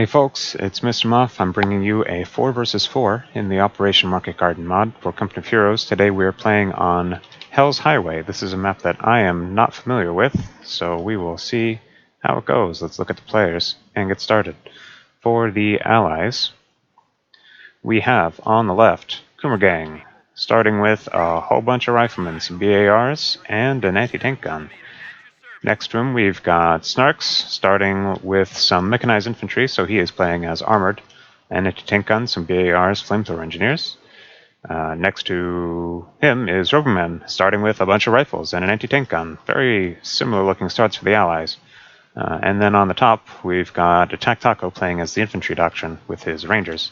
Hey folks, it's Mr. Muff. I'm bringing you a 4 versus 4 in the Operation Market Garden mod for Company of Heroes. Today we are playing on Hell's Highway. This is a map that I am not familiar with, so we will see how it goes. Let's look at the players and get started. For the allies, we have on the left Coomer Gang, starting with a whole bunch of riflemen, some BARs, and an anti-tank gun. Next to him, we've got Snarks, starting with some mechanized infantry, so he is playing as armored, and anti-tank gun, some BARs, flamethrower engineers. Next to him is Roverman, starting with a bunch of rifles and an anti-tank gun. Very similar looking starts for the allies. And then on the top, we've got Attack Taco playing as the infantry doctrine with his rangers,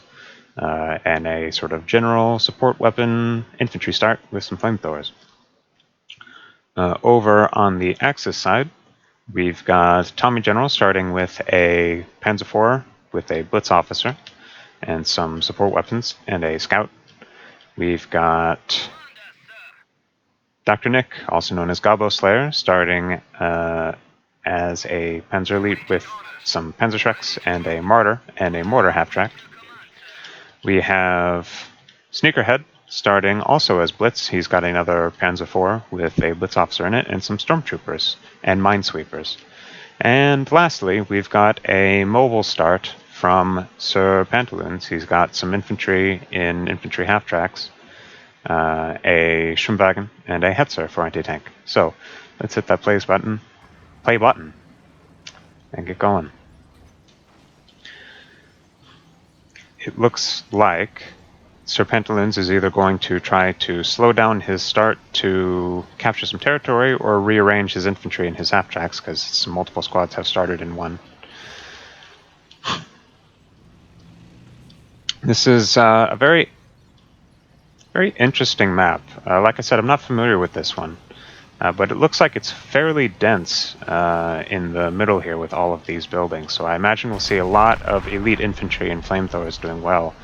and a sort of general support weapon infantry start with some flamethrowers. Over on the Axis side, we've got Tommy General starting with a Panzer IV with a Blitz officer and some support weapons and a scout. We've got Dr. Nick, also known as Gobbo Slayer, starting as a Panzer Elite with some Panzerschrecks and a mortar half-track. We have Sneakerhead, starting also as Blitz. He's got another Panzer IV with a Blitz officer in it and some Stormtroopers and Minesweepers. And lastly, we've got a mobile start from Sir Pantaloons. He's got some infantry in infantry half-tracks, a Schwimmwagen, and a Hetzer for anti-tank. So let's hit that play button, and get going. It looks like Sir Pantaloons is either going to try to slow down his start to capture some territory or rearrange his infantry in his half-tracks, because multiple squads have started in one. This is a very interesting map. Like I said, I'm not familiar with this one, but it looks like it's fairly dense in the middle here with all of these buildings, so I imagine we'll see a lot of elite infantry and flamethrowers doing well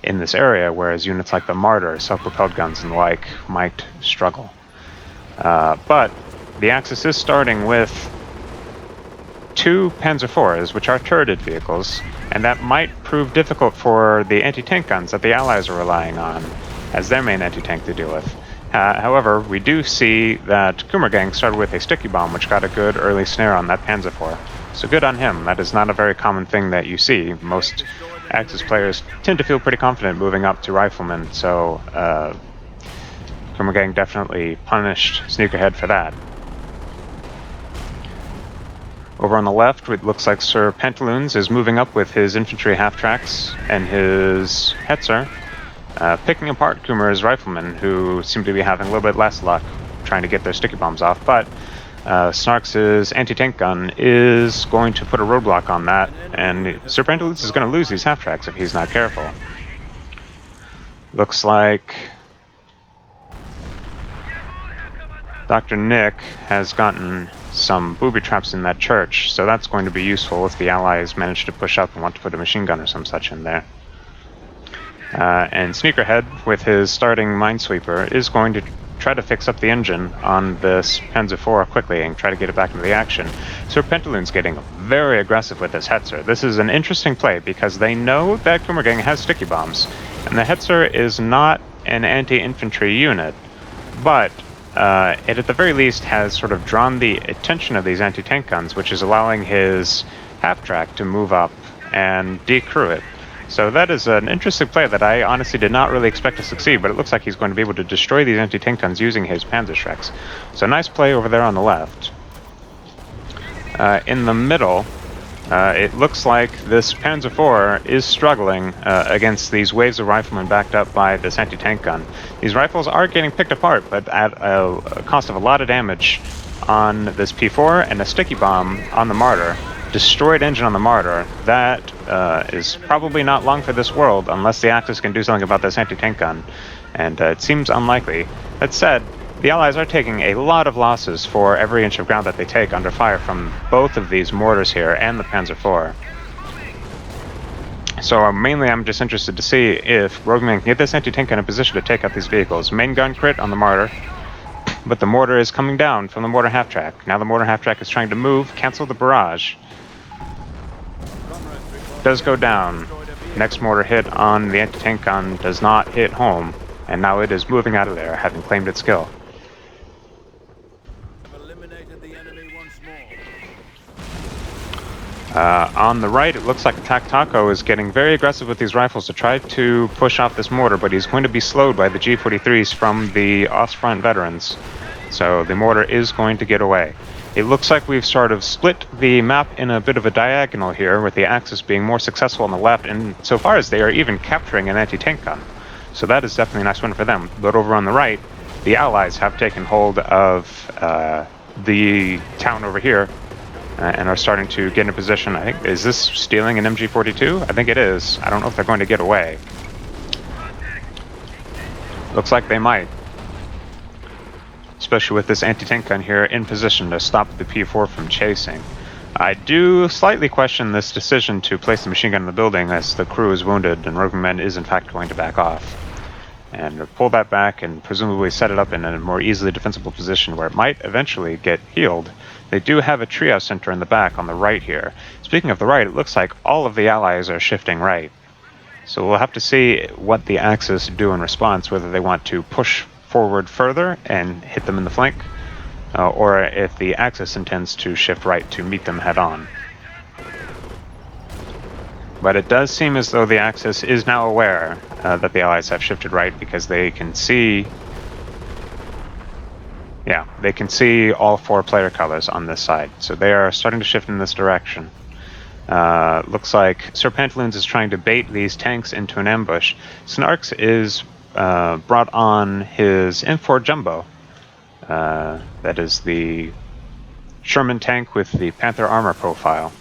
in this area, whereas units like the Martyr, self-propelled guns and the like might struggle. But the Axis is starting with 2 Panzer IVs, which are turreted vehicles, and that might prove difficult for the anti-tank guns that the Allies are relying on as their main anti-tank to deal with. However, we do see that Coomer Gang started with a sticky bomb, which got a good early snare on that Panzer IV. So good on him. That is not a very common thing that you see. Most Axis players tend to feel pretty confident moving up to riflemen, so Coomer Gang definitely punished Sneakerhead for that. Over on the left, it looks like Sir Pantaloons is moving up with his infantry half-tracks and his Hetzer, picking apart Coomer's riflemen, who seem to be having a little bit less luck trying to get their sticky bombs off, but Snarks' anti-tank gun is going to put a roadblock on that, and Sir Pantaloons is going to lose these half-tracks if he's not careful. Looks like Dr. Nick has gotten some booby traps in that church, so that's going to be useful if the Allies manage to push up and want to put a machine gun or some such in there. And Sneakerhead, with his starting Minesweeper, is going to try to fix up the engine on this Panzer IV quickly and try to get it back into the action. Sir Pantaloon's getting very aggressive with this Hetzer. This is an interesting play because they know that Coomer Gang has sticky bombs, and the Hetzer is not an anti-infantry unit, but it at the very least has sort of drawn the attention of these anti-tank guns, which is allowing his half-track to move up and decrew it. So that is an interesting play that I honestly did not really expect to succeed, but it looks like he's going to be able to destroy these anti-tank guns using his Panzerschrecks. So nice play over there on the left. In the middle, it looks like this Panzer IV is struggling against these waves of riflemen backed up by this anti-tank gun. These rifles are getting picked apart, but at a cost of a lot of damage on this P4 and a sticky bomb on the Martyr. Destroyed engine on the Martyr. That is probably not long for this world unless the Axis can do something about this anti-tank gun, and it seems unlikely. That said, the Allies are taking a lot of losses for every inch of ground that they take under fire from both of these mortars here and the Panzer IV. So mainly I'm just interested to see if Rogueman can get this anti-tank gun in position to take out these vehicles. Main gun crit on the Martyr, but the mortar is coming down from the mortar half-track. Now the mortar half-track is trying to move, cancel the barrage. does go down. Next mortar hit on the anti-tank gun does not hit home, and now it is moving out of there, having claimed its kill. On the right, it looks like Attack Taco is getting very aggressive with these rifles to try to push off this mortar, but he's going to be slowed by the G43s from the Ostfront veterans. So the mortar is going to get away. It looks like we've sort of split the map in a bit of a diagonal here, with the Axis being more successful on the left, and so far as they are even capturing an anti-tank gun. So that is definitely a nice win for them. But over on the right, the Allies have taken hold of the town over here, and are starting to get in a position. I think, is this stealing an MG42? I think it is. I don't know if they're going to get away. Looks like they might. Especially with this anti-tank gun here in position to stop the P4 from chasing. I do slightly question this decision to place the machine gun in the building, as the crew is wounded and roving men is in fact going to back off. And pull that back and presumably set it up in a more easily defensible position where it might eventually get healed. They do have a trio center in the back on the right here. Speaking of the right, it looks like all of the Allies are shifting right. So we'll have to see what the Axis do in response, whether they want to push forward further and hit them in the flank, or if the Axis intends to shift right to meet them head on. But it does seem as though the Axis is now aware that the Allies have shifted right, because they can see... yeah, they can see all four player colors on this side. So they are starting to shift in this direction. Looks like Sir Pantaloons is trying to bait these tanks into an ambush. Snarks is brought on his M4 Jumbo. That is the Sherman tank with the Panther armor profile.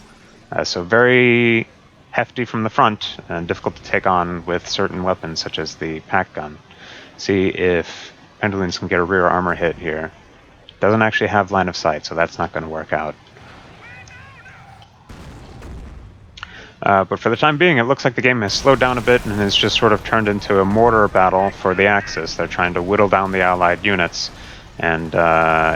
So very hefty from the front and difficult to take on with certain weapons such as the pack gun. See if Pantaloons can get a rear armor hit here. Doesn't actually have line of sight, so that's not going to work out. But for the time being, it looks like the game has slowed down a bit and has just sort of turned into a mortar battle for the Axis. They're trying to whittle down the Allied units. And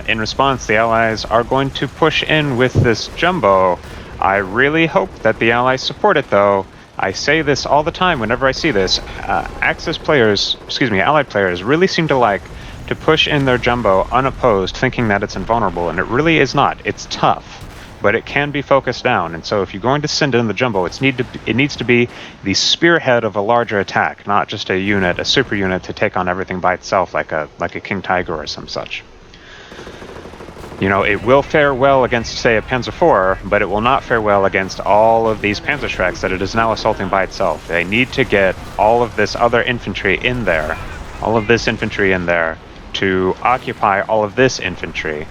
in response, the Allies are going to push in with this Jumbo. I really hope that the Allies support it, though. I say this all the time whenever I see this. Allied players really seem to like to push in their Jumbo unopposed, thinking that it's invulnerable, and it really is not. It's tough, but it can be focused down, and so if you're going to send in the Jumbo, it needs to be the spearhead of a larger attack, not just a unit, a super unit to take on everything by itself like a King Tiger or some such. You know, it will fare well against, say, a Panzer IV, but it will not fare well against all of these Panzerschrecks that it is now assaulting by itself. They need to get all of this other infantry in there, to occupy all of this infantry.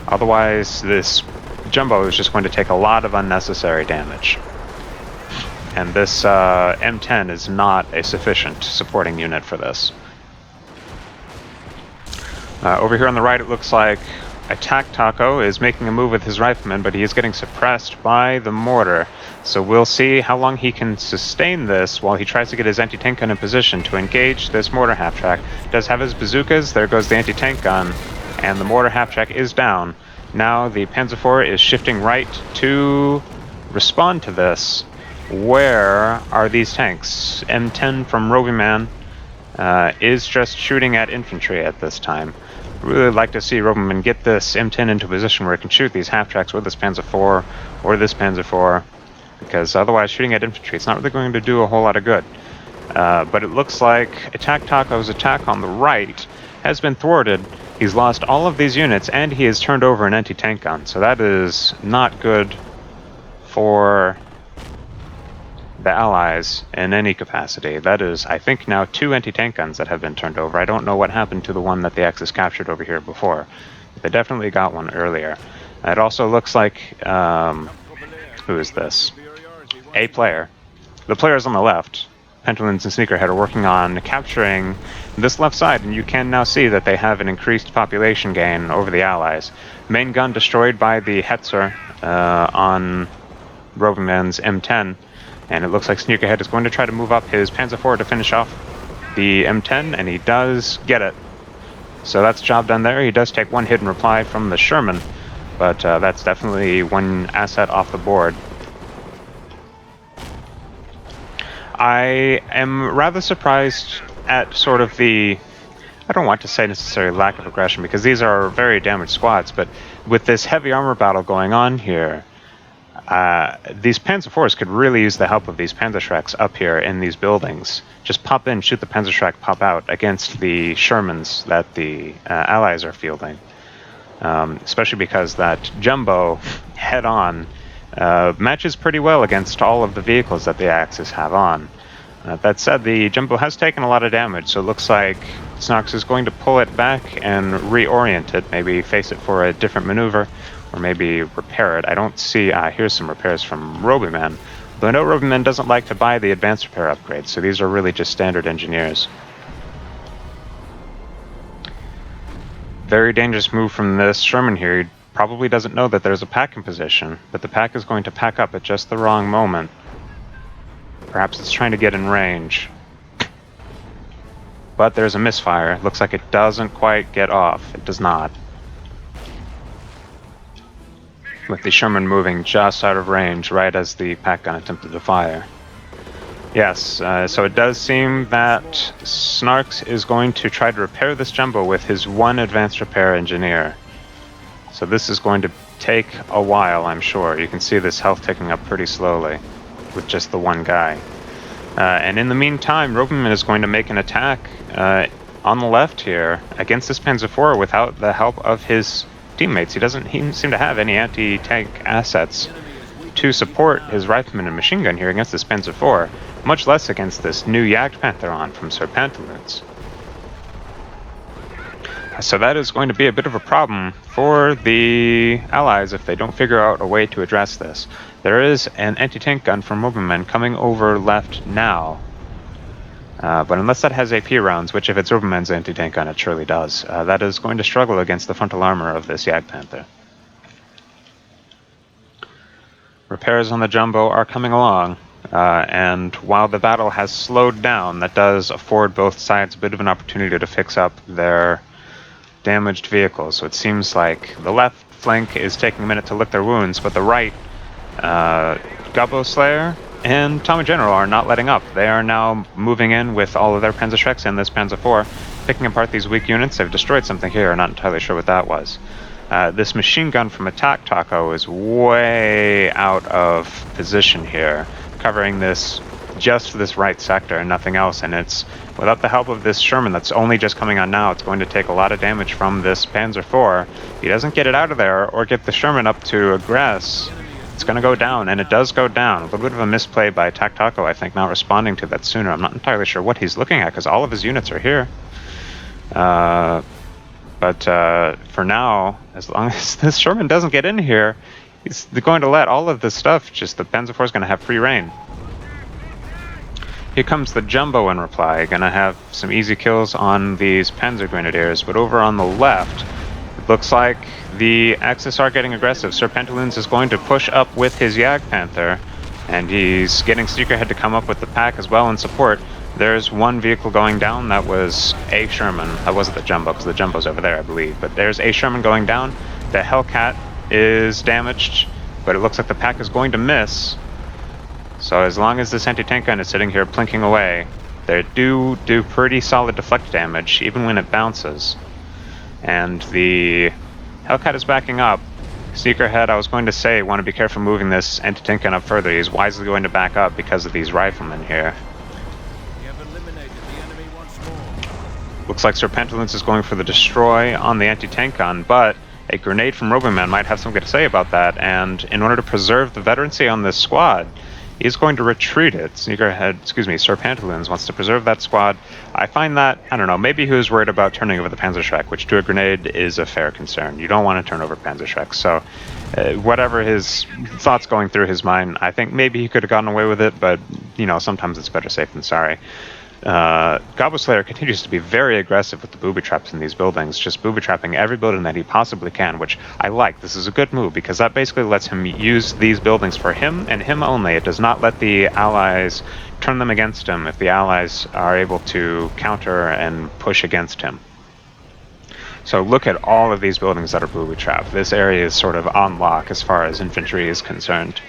Otherwise, this Jumbo is just going to take a lot of unnecessary damage. And this M10 is not a sufficient supporting unit for this. Over here on the right, it looks like Attack Taco is making a move with his riflemen, but he is getting suppressed by the mortar. So we'll see how long he can sustain this while he tries to get his anti-tank gun in position to engage this mortar half-track. Does have his bazookas, there goes the anti-tank gun, and the mortar half-track is down. Now the Panzer IV is shifting right to respond to this. Where are these tanks? M10 from Rovingman is just shooting at infantry at this time. Really like to see Rovingman get this M10 into a position where it can shoot these half-tracks with this Panzer IV or this Panzer IV, because otherwise shooting at infantry, it's not really going to do a whole lot of good. But it looks like Attack Taco's attack on the right has been thwarted. He's lost all of these units, and he has turned over an anti-tank gun, so that is not good for the Allies in any capacity. That is, I think, now 2 anti-tank guns that have been turned over. I don't know what happened to the one that the Axis captured over here before. They definitely got one earlier. It also looks like... who is this? A player. The players on the left, Pantaloons and Sneakerhead, are working on capturing this left side, and you can now see that they have an increased population gain over the Allies. Main gun destroyed by the Hetzer on Rovingman's M10, and it looks like Sneakerhead is going to try to move up his Panzer IV to finish off the M10, and he does get it. So that's job done there. He does take one hit in reply from the Sherman, but that's definitely one asset off the board. I am rather surprised at sort of the, I don't want to say necessarily lack of aggression, because these are very damaged squads, but with this heavy armor battle going on here, these Panzer IVs could really use the help of these Panzerschrecks up here in these buildings. Just pop in, shoot the Panzerschreck, pop out against the Shermans that the Allies are fielding. Especially because that Jumbo head-on matches pretty well against all of the vehicles that the Axis have on. That said, the Jumbo has taken a lot of damage, so it looks like Snox is going to pull it back and reorient it, maybe face it for a different maneuver, or maybe repair it. I don't see... here's some repairs from Robyman. Though I know Robyman doesn't like to buy the advanced repair upgrades, so these are really just standard engineers. Very dangerous move from this Sherman here. He probably doesn't know that there's a pack in position, but the pack is going to pack up at just the wrong moment. Perhaps it's trying to get in range. But there's a misfire. Looks like it doesn't quite get off. It does not. With the Sherman moving just out of range right as the pack gun attempted to fire. Yes, so it does seem that Snarks is going to try to repair this Jumbo with his one advanced repair engineer. So this is going to take a while, I'm sure. You can see this health ticking up pretty slowly with just the one guy. And in the meantime, Robyman is going to make an attack on the left here against this Panzer IV without the help of his teammates. He doesn't seem to have any anti-tank assets to support his rifleman and machine gun here against this Panzer IV, much less against this new Jagdpantheron from Sir Pantaloons. So that is going to be a bit of a problem for the Allies if they don't figure out a way to address this. There is an anti-tank gun from Robyman coming over left now, but unless that has AP rounds, which if it's Robyman's anti-tank gun, it surely does, that is going to struggle against the frontal armor of this Jagdpanther. Repairs on the Jumbo are coming along, and while the battle has slowed down, that does afford both sides a bit of an opportunity to fix up their damaged vehicles. So it seems like the left flank is taking a minute to lick their wounds, but the right, Gobbo Slayer and Tommy General are not letting up. They are now moving in with all of their Panzerschrecks and this Panzer IV, picking apart these weak units. They've destroyed something here, I'm not entirely sure what that was. This machine gun from Attack Taco is way out of position here, covering this just this right sector and nothing else, and it's without the help of this Sherman that's only just coming on now, it's going to take a lot of damage from this Panzer IV. If he doesn't get it out of there or get the Sherman up to aggress, it's going to go down, and it does go down. A little bit of a misplay by Attack Taco, I think, not responding to that sooner. I'm not entirely sure what he's looking at because all of his units are here. But for now, as long as this Sherman doesn't get in here, he's going to let all of this stuff, just the Panzer IV is going to have free reign. Here comes the Jumbo in reply, gonna have some easy kills on these Panzer Grenadiers, but over on the left, it looks like the Axis are getting aggressive. Sir Pantaloons is going to push up with his Jagdpanther, and he's getting Sneakerhead to come up with the pack as well in support. There's one vehicle going down, that was a Sherman. That wasn't the Jumbo, because the Jumbo's over there, I believe. But there's a Sherman going down. The Hellcat is damaged, but it looks like the pack is going to miss. So as long as this anti-tank gun is sitting here plinking away, they do pretty solid deflect damage, even when it bounces. And the Hellcat is backing up. Sneakerhead, I was going to say, want to be careful moving this anti-tank gun up further. He's wisely going to back up because of these riflemen here. Looks like Sir Pantaloons is going for the destroy on the anti-tank gun, but a grenade from Robyman might have something to say about that, and in order to preserve the veterancy on this squad, he's going to retreat it. Sir Pantaloons wants to preserve that squad. I find that, I don't know, maybe he was worried about turning over the Panzerschreck, which to a grenade is a fair concern. You don't want to turn over Panzerschrecks, so whatever his thoughts going through his mind, I think maybe he could have gotten away with it, but, you know, sometimes it's better safe than sorry. Gobbo Slayer continues to be very aggressive with the booby traps in these buildings, just booby trapping every building that he possibly can, which I like. This is a good move because that basically lets him use these buildings for him and him only. It does not let the Allies turn them against him if the Allies are able to counter and push against him. So look at all of these buildings that are booby trapped. This area is sort of on lock as far as infantry is concerned.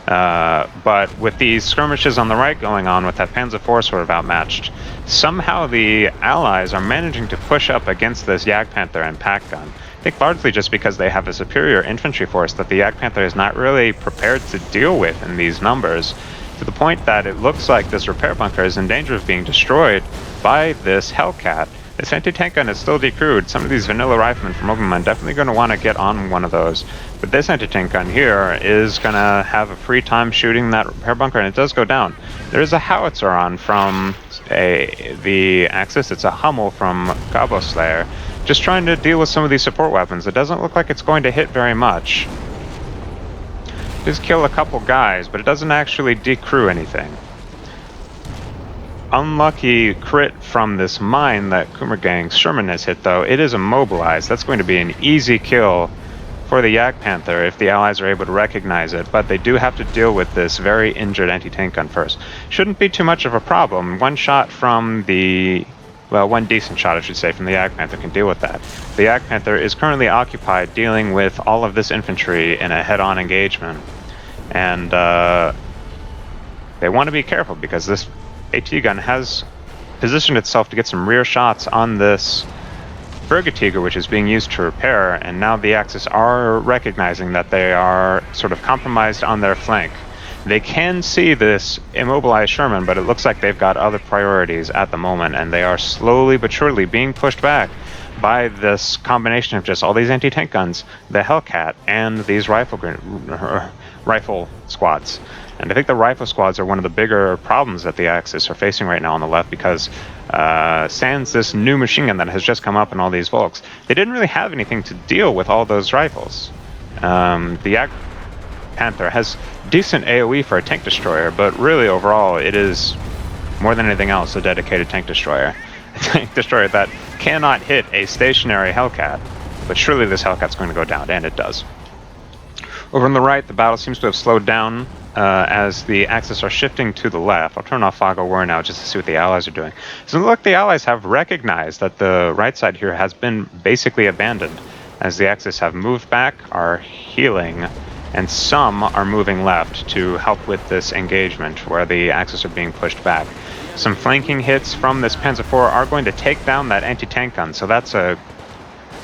But with these skirmishes on the right going on with that Panzer IV sort of outmatched, somehow the Allies are managing to push up against this Jagdpanther and Pack Gun. I think largely just because they have a superior infantry force that the Jagdpanther is not really prepared to deal with in these numbers, to the point that it looks like this repair bunker is in danger of being destroyed by this Hellcat. This anti-tank gun is still decrewed. Some of these vanilla riflemen from OMGmod definitely going to want to get on one of those. But this anti-tank gun here is going to have a free time shooting that repair bunker, and it does go down. There is a howitzer on from the Axis. It's a Hummel from Gobbo Slayer, just trying to deal with some of these support weapons. It doesn't look like it's going to hit very much. Just kill a couple guys, but it doesn't actually decrew anything. Unlucky crit from this mine that Kummergang's Sherman has hit, though. It is immobilized. That's going to be an easy kill for the Jagdpanther if the Allies are able to recognize it, but they do have to deal with this very injured anti-tank gun first. Shouldn't be too much of a problem. One shot from the... well, one decent shot, I should say, from the Jagdpanther can deal with that. The Jagdpanther is currently occupied dealing with all of this infantry in a head-on engagement. And they want to be careful because this AT gun has positioned itself to get some rear shots on this Bergetiger, which is being used to repair, and now the Axis are recognizing that they are sort of compromised on their flank. They can see this immobilized Sherman, but it looks like they've got other priorities at the moment, and they are slowly but surely being pushed back by this combination of just all these anti-tank guns, the Hellcat, and these rifle squads. And I think the rifle squads are one of the bigger problems that the Axis are facing right now on the left, because sans this new machine gun that has just come up in all these Volks, they didn't really have anything to deal with all those rifles. The Panther has decent AoE for a tank destroyer, but really overall it is, more than anything else, a dedicated tank destroyer. A tank destroyer that cannot hit a stationary Hellcat, but surely this Hellcat's going to go down, and it does. Over on the right, the battle seems to have slowed down as the Axis are shifting to the left. I'll turn off Fog of War now just to see what the Allies are doing. So look, the Allies have recognized that the right side here has been basically abandoned, as the Axis have moved back, are healing, and some are moving left to help with this engagement where the Axis are being pushed back. Some flanking hits from this Panzer IV are going to take down that anti-tank gun, so that's a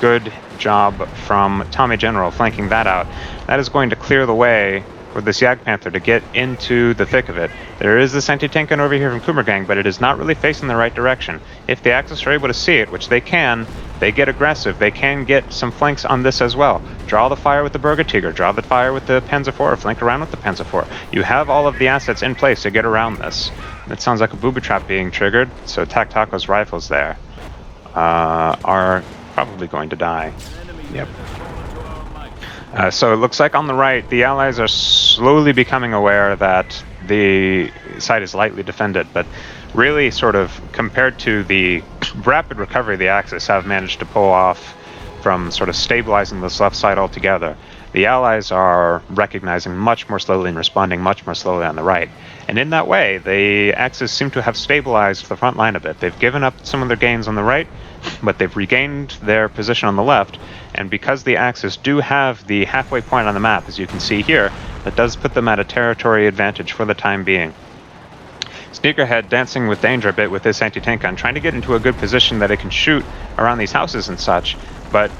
good job from Tommy General flanking that out. That is going to clear the way for this Jagdpanther to get into the thick of it. There is this anti-tank gun over here from Kummergang, but it is not really facing the right direction. If the Axis are able to see it, which they can, they get aggressive. They can get some flanks on this as well. Draw the fire with the Bergetiger, draw the fire with the Panzer IV, flank around with the Panzer IV. You have all of the assets in place to get around this. It sounds like a booby trap being triggered, so Tak Tako's rifles there are probably going to die. Yep. So it looks like on the right, the Allies are slowly becoming aware that the site is lightly defended, but really sort of compared to the rapid recovery the Axis have managed to pull off from sort of stabilizing this left side altogether, the Allies are recognizing much more slowly and responding much more slowly on the right. And in that way, the Axis seem to have stabilized the front line a bit. They've given up some of their gains on the right, but they've regained their position on the left, and because the Axis do have the halfway point on the map, as you can see here, that does put them at a territory advantage for the time being. Sneakerhead dancing with danger a bit with this anti-tank gun, trying to get into a good position that it can shoot around these houses and such, but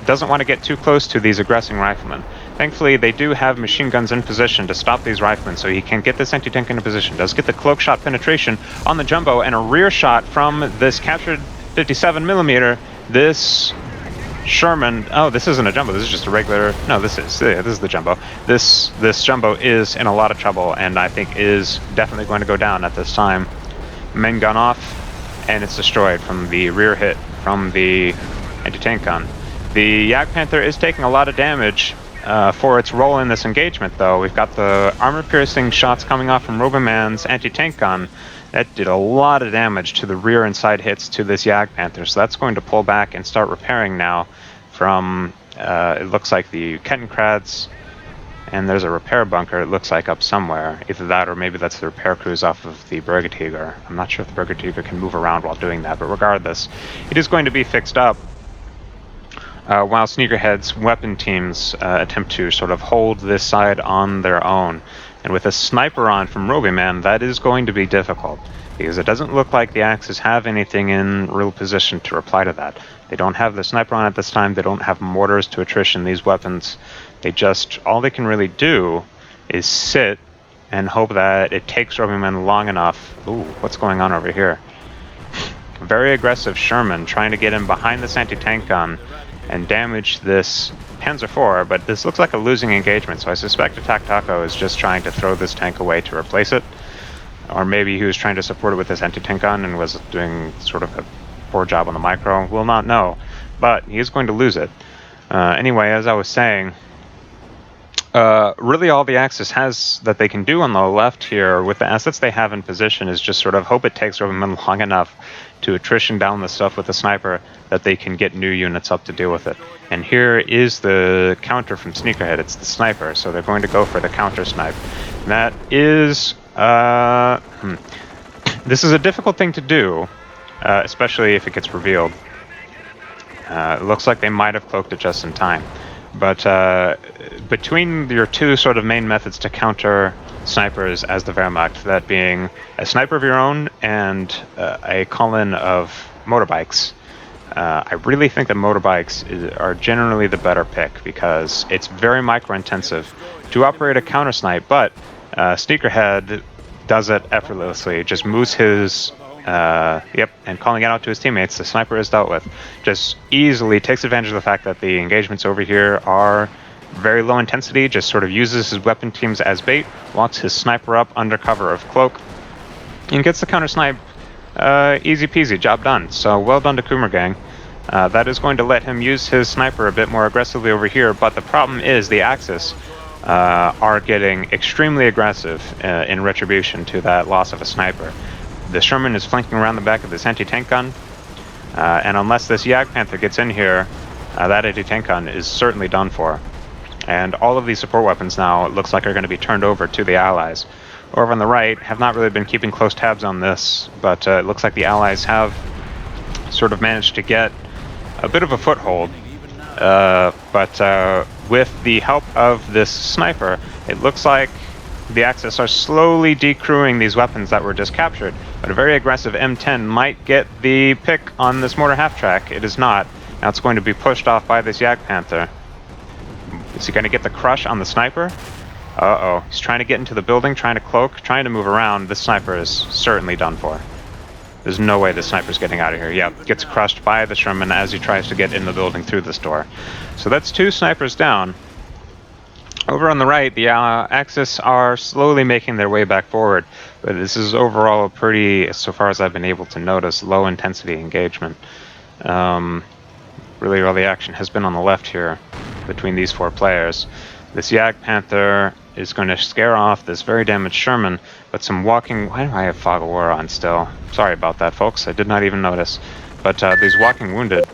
doesn't want to get too close to these aggressing riflemen. Thankfully, they do have machine guns in position to stop these riflemen, so he can get this anti-tank into position. Does get the cloak shot penetration on the Jumbo, and a rear shot from this captured 57mm. This Sherman, oh, this isn't a Jumbo, this is just a regular, no, this is the Jumbo. This Jumbo is in a lot of trouble, and I think is definitely going to go down at this time. Main gun off, and it's destroyed from the rear hit from the anti-tank gun. The Jagdpanther is taking a lot of damage for its role in this engagement, though. We've got the armor-piercing shots coming off from Roboman's anti-tank gun. That did a lot of damage to the rear and side hits to this Jagdpanther, so that's going to pull back and start repairing now from, it looks like the Kettenkrads, and there's a repair bunker, it looks like, up somewhere. Either that or maybe that's the repair crews off of the Bergetiger. I'm not sure if the Bergetiger can move around while doing that, but regardless, it is going to be fixed up. while Sneakerhead's weapon teams attempt to sort of hold this side on their own. And with a sniper on from Robyman, that is going to be difficult, because it doesn't look like the Axis have anything in real position to reply to that. They don't have the sniper on at this time, they don't have mortars to attrition these weapons. All they can really do is sit and hope that it takes Robyman long enough. Ooh, what's going on over here? Very aggressive Sherman trying to get in behind this anti-tank gun and damage this Panzer IV, but this looks like a losing engagement, so I suspect Attack Taco is just trying to throw this tank away to replace it. Or maybe he was trying to support it with his anti-tank gun and was doing sort of a poor job on the micro. We'll not know, but he is going to lose it. Anyway, as I was saying, really all the Axis has that they can do on the left here with the assets they have in position is just sort of hope it takes Robyman long enough to attrition down the stuff with the sniper that they can get new units up to deal with it. And here is the counter from Sneakerhead. It's the sniper, so they're going to go for the counter snipe. And that is... This is a difficult thing to do, especially if it gets revealed. It looks like they might have cloaked it just in time. But between your two sort of main methods to counter snipers as the Wehrmacht, that being a sniper of your own and a call-in of motorbikes, I really think that motorbikes are generally the better pick, because it's very micro-intensive to operate a counter snipe, but Sneakerhead does it effortlessly. Just moves his and calling it out to his teammates. The sniper is dealt with. Just easily takes advantage of the fact that the engagements over here are very low intensity, just sort of uses his weapon teams as bait, walks his sniper up under cover of cloak, and gets the counter snipe. Easy peasy, job done. So well done to Coomer Gang. That is going to let him use his sniper a bit more aggressively over here, but the problem is the Axis are getting extremely aggressive in retribution to that loss of a sniper. The Sherman is flanking around the back of this anti-tank gun, and unless this Jagdpanther gets in here, that anti-tank gun is certainly done for. And all of these support weapons now, it looks like, are going to be turned over to the Allies. Over on the right, have not really been keeping close tabs on this, but it looks like the Allies have sort of managed to get a bit of a foothold. But with the help of this sniper, it looks like the Axis are slowly decrewing these weapons that were just captured. But a very aggressive M10 might get the pick on this mortar half-track. It is not. Now it's going to be pushed off by this Jagdpanther. Is he going to get the crush on the sniper? Uh-oh. He's trying to get into the building, trying to cloak, trying to move around. This sniper is certainly done for. There's no way the sniper's getting out of here. Yep, gets crushed by the Sherman as he tries to get in the building through this door. So that's two snipers down. Over on the right, the Axis are slowly making their way back forward, but this is overall a pretty, so far as I've been able to notice, low-intensity engagement. Really all the action has been on the left here between these four players. This Jagdpanther is going to scare off this very damaged Sherman, but some walking... Why do I have Fog of War on still? Sorry about that, folks. I did not even notice. But these walking wounded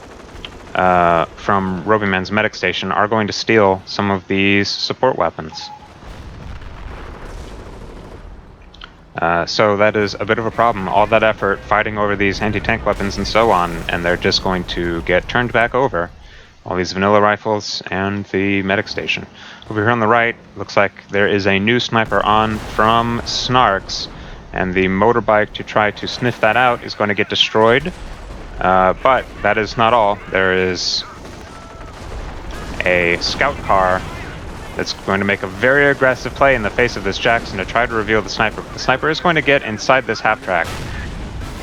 from Robyman's medic station are going to steal some of these support weapons. So that is a bit of a problem. All that effort fighting over these anti-tank weapons and so on, and they're just going to get turned back over. All these vanilla rifles and the medic station. Over here on the right, looks like there is a new sniper on from Snarks, and the motorbike to try to sniff that out is going to get destroyed. But that is not all. There is a scout car that's going to make a very aggressive play in the face of this Jackson to try to reveal the sniper. The sniper is going to get inside this half-track.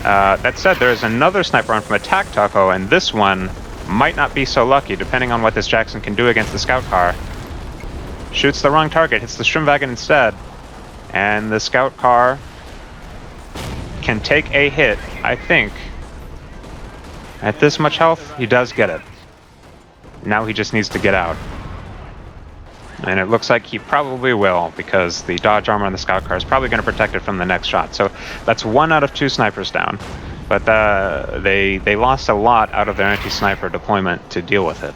That said, there is another sniper on from Attack Taco, and this one might not be so lucky, depending on what this Jackson can do against the scout car. Shoots the wrong target, hits the Schwimmwagen instead, and the scout car can take a hit, I think. At this much health, he does get it. Now he just needs to get out. And it looks like he probably will, because the dodge armor on the scout car is probably going to protect it from the next shot. So that's 1 out of 2 snipers down. But they lost a lot out of their anti-sniper deployment to deal with it.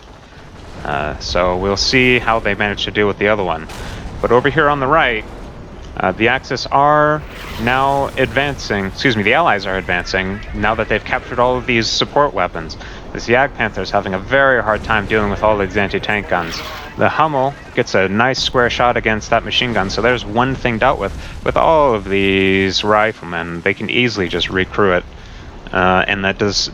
So we'll see how they manage to deal with the other one. But over here on the right, the Axis are now advancing, the Allies are advancing, now that they've captured all of these support weapons. This Jagdpanther is having a very hard time dealing with all these anti-tank guns. The Hummel gets a nice square shot against that machine gun, so there's one thing dealt with. With all of these riflemen, they can easily just recrew it. And that's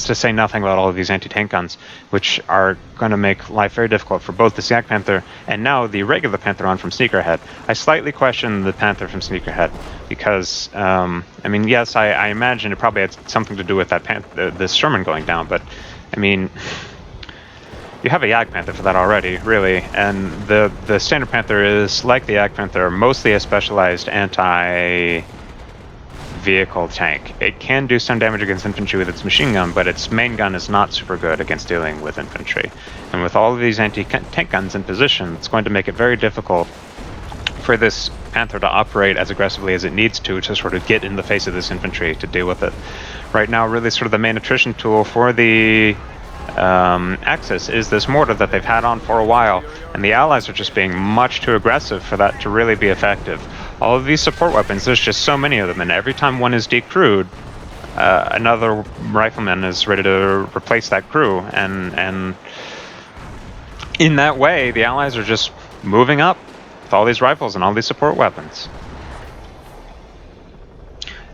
to say nothing about all of these anti-tank guns, which are going to make life very difficult for both the Jagdpanther and now the regular Pantheron from Sneakerhead. I slightly question the Panther from Sneakerhead because, I mean, yes, I imagine it probably had something to do with that the Sherman going down, but I mean, you have a Jagdpanther for that already, really, and the Standard Panther is, like the Jagdpanther, mostly a specialized anti-vehicle tank. It can do some damage against infantry with its machine gun, but its main gun is not super good against dealing with infantry. And with all of these anti-tank guns in position, it's going to make it very difficult for this Panther to operate as aggressively as it needs to sort of get in the face of this infantry to deal with it. Right now, really sort of the main attrition tool for the Axis is this mortar that they've had on for a while, and the Allies are just being much too aggressive for that to really be effective. All of these support weapons, there's just so many of them, and every time one is decrewed, another rifleman is ready to replace that crew, and in that way, the Allies are just moving up with all these rifles and all these support weapons.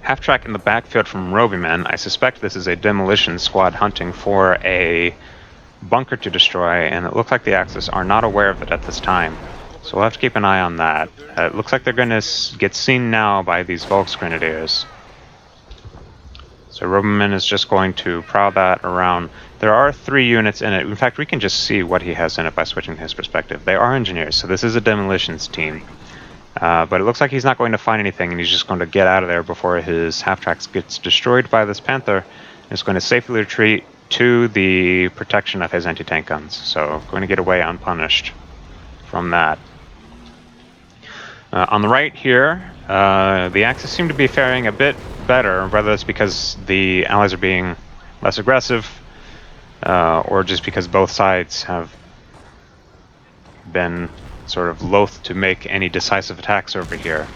Half-track in the backfield from Robyman. I suspect this is a demolition squad hunting for a bunker to destroy, and it looks like the Axis are not aware of it at this time. So we'll have to keep an eye on that. It looks like they're going to get seen now by these Volksgrenadiers. So Robyman is just going to prowl that around. There are 3 units in it. In fact, we can just see what he has in it by switching his perspective. They are engineers, so this is a demolitions team. But it looks like he's not going to find anything, and he's just going to get out of there before his half-tracks gets destroyed by this Panther, and is going to safely retreat to the protection of his anti-tank guns. So going to get away unpunished from that. On the right here, the Axis seem to be faring a bit better, whether it's because the Allies are being less aggressive, or just because both sides have been sort of loath to make any decisive attacks over here.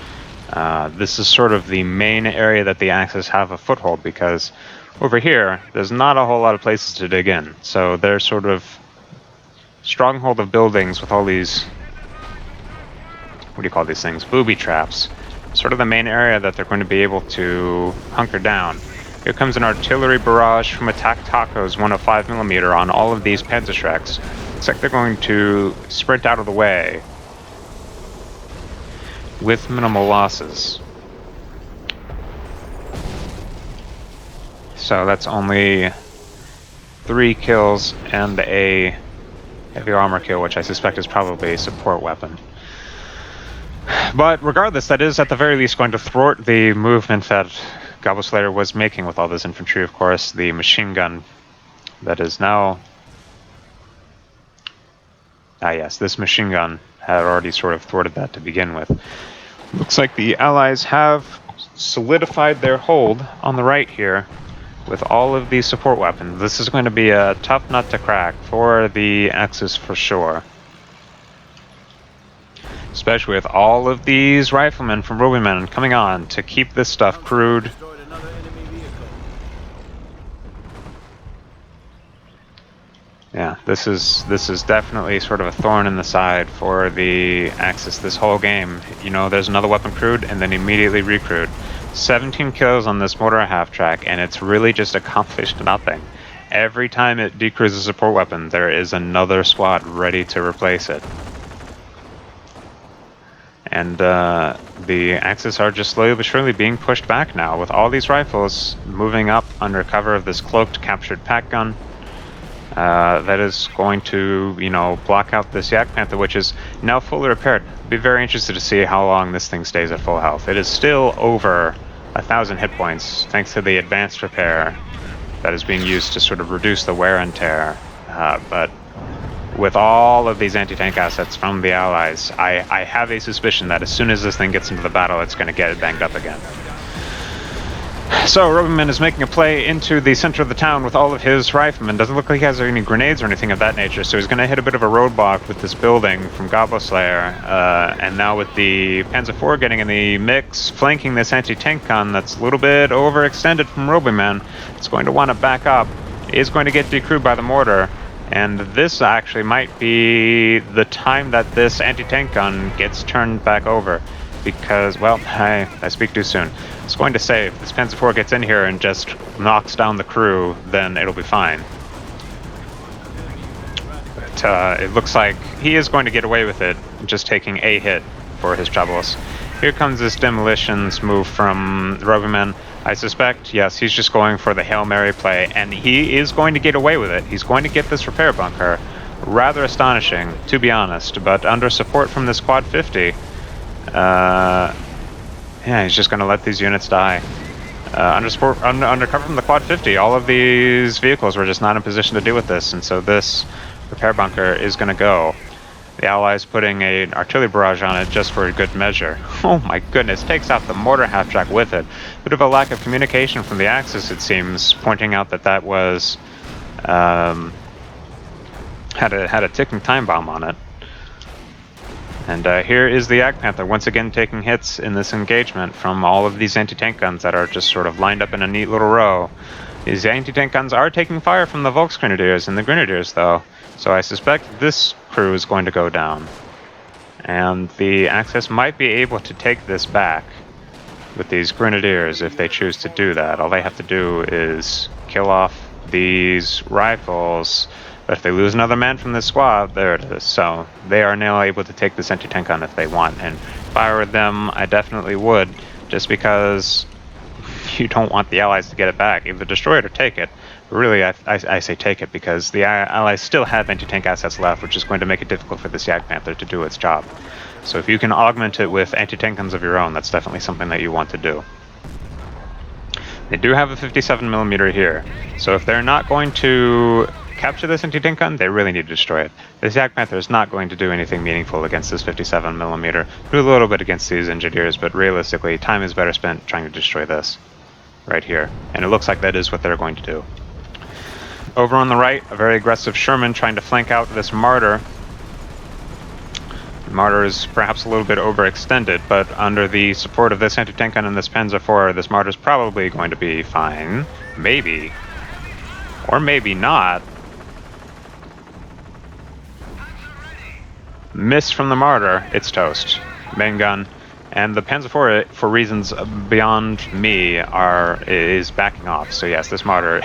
This is sort of the main area that the Axis have a foothold, because over here, there's not a whole lot of places to dig in. So they're sort of stronghold of buildings with all these, what do you call these things, booby traps. Sort of the main area that they're going to be able to hunker down. Here comes an artillery barrage from Attack Taco's 105mm on all of these Panzerschrecks. Looks like they're going to sprint out of the way with minimal losses. So that's only 3 kills and a heavy armor kill, which I suspect is probably a support weapon. But regardless, that is at the very least going to thwart the movement that Gobble Slayer was making with all this infantry, of course. The machine gun that is now... Ah yes, this machine gun had already sort of thwarted that to begin with. Looks like the Allies have solidified their hold on the right here with all of these support weapons. This is going to be a tough nut to crack for the Axis for sure. Especially with all of these riflemen from Robyman coming on to keep this stuff crewed. Yeah, this is definitely sort of a thorn in the side for the Axis this whole game. You know, there's another weapon crewed and then immediately recrewed. 17 kills on this mortar half-track, and it's really just accomplished nothing. Every time it decrews a support weapon, there is another squad ready to replace it. And the Axis are just slowly but surely being pushed back now, with all these rifles moving up under cover of this cloaked captured pack gun. That is going to, you know, block out this Jagdpanther, which is now fully repaired. Be very interested to see how long this thing stays at full health. It is still over 1,000 hit points, thanks to the advanced repair that is being used to sort of reduce the wear and tear. But with all of these anti-tank assets from the Allies, I have a suspicion that as soon as this thing gets into the battle, it's going to get banged up again. So Robyman is making a play into the center of the town with all of his riflemen. Doesn't look like he has any grenades or anything of that nature, so he's going to hit a bit of a roadblock with this building from Gobble Slayer. And now with the Panzer IV getting in the mix, flanking this anti-tank gun that's a little bit overextended from Robyman, it's going to want to back up is going to get decrewed by the mortar. And this actually might be the time that this anti-tank gun gets turned back over. Because, well, I speak too soon. I was going to say, if this Panzer IV gets in here and just knocks down the crew, then it'll be fine. But it looks like he is going to get away with it, just taking a hit for his troubles. Here comes this demolitions move from the Roverman. I suspect, yes, he's just going for the Hail Mary play, and he is going to get away with it. He's going to get this repair bunker. Rather astonishing, to be honest, but under support from this Quad 50, yeah, he's just going to let these units die. Under cover from the Quad 50, all of these vehicles were just not in position to deal with this, and so this repair bunker is going to go. The Allies putting an artillery barrage on it just for a good measure. Oh my goodness, takes out the mortar half-track with it. Bit of a lack of communication from the Axis, it seems, pointing out that that was... had a ticking time bomb on it. And here is the Jagdpanther once again taking hits in this engagement from all of these anti-tank guns that are just sort of lined up in a neat little row. These anti-tank guns are taking fire from the Volksgrenadiers and the Grenadiers, though, so I suspect this crew is going to go down. And the Axis might be able to take this back with these Grenadiers if they choose to do that. All they have to do is kill off these rifles. But if they lose another man from this squad, there it is. So they are now able to take this anti-tank gun if they want. And if I were them, I definitely would, just because you don't want the Allies to get it back. Either destroy it or take it. But really, I say take it, because the Allies still have anti-tank assets left, which is going to make it difficult for this Jagdpanther to do its job. So if you can augment it with anti-tank guns of your own, that's definitely something that you want to do. They do have a 57mm here, so if they're not going to capture this anti-tank gun, they really need to destroy it. This Jagdpanther is not going to do anything meaningful against this 57mm. Do a little bit against these engineers, but realistically, time is better spent trying to destroy this right here. And it looks like that is what they're going to do. Over on the right, a very aggressive Sherman trying to flank out this Martyr. The Martyr is perhaps a little bit overextended, but under the support of this anti-tank gun and this Panzer IV, this Martyr is probably going to be fine. Maybe. Or maybe not. Miss from the Martyr, it's toast. Main gun. And the Panzer IV, for reasons beyond me, is backing off. So yes, this Martyr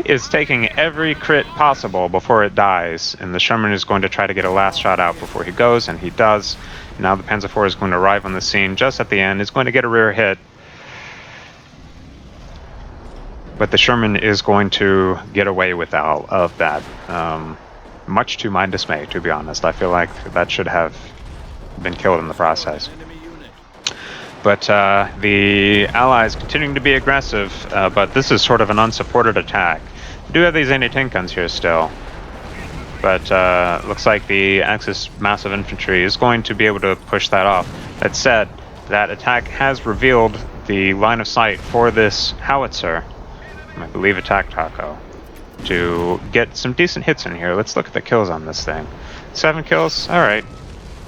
is taking every crit possible before it dies. And the Sherman is going to try to get a last shot out before he goes, and he does. Now the Panzer IV is going to arrive on the scene just at the end. He's going to get a rear hit. But the Sherman is going to get away with all of that. Much to my dismay, to be honest. I feel like that should have been killed in the process. But the Allies continuing to be aggressive, but this is sort of an unsupported attack. We do have these anti-tank guns here still, but looks like the Axis massive infantry is going to be able to push that off. That said, that attack has revealed the line of sight for this howitzer, I believe attack taco, to get some decent hits in here. Let's look at the kills on this thing. 7 kills, alright.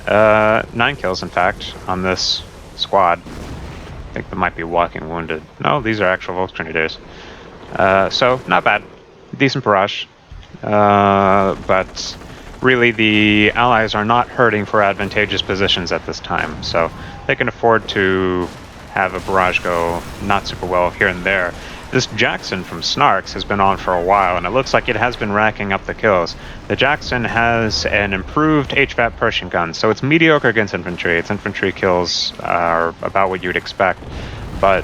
9 kills, in fact, on this squad. I think they might be walking wounded. No, these are actual Volksgrenadiers. So, not bad. Decent barrage. But really, the Allies are not hurting for advantageous positions at this time, so they can afford to have a barrage go not super well here and there. This Jackson from Snarks has been on for a while, and it looks like it has been racking up the kills. The Jackson has an improved HVAP Pershing gun, so it's mediocre against infantry. Its infantry kills are about what you'd expect, but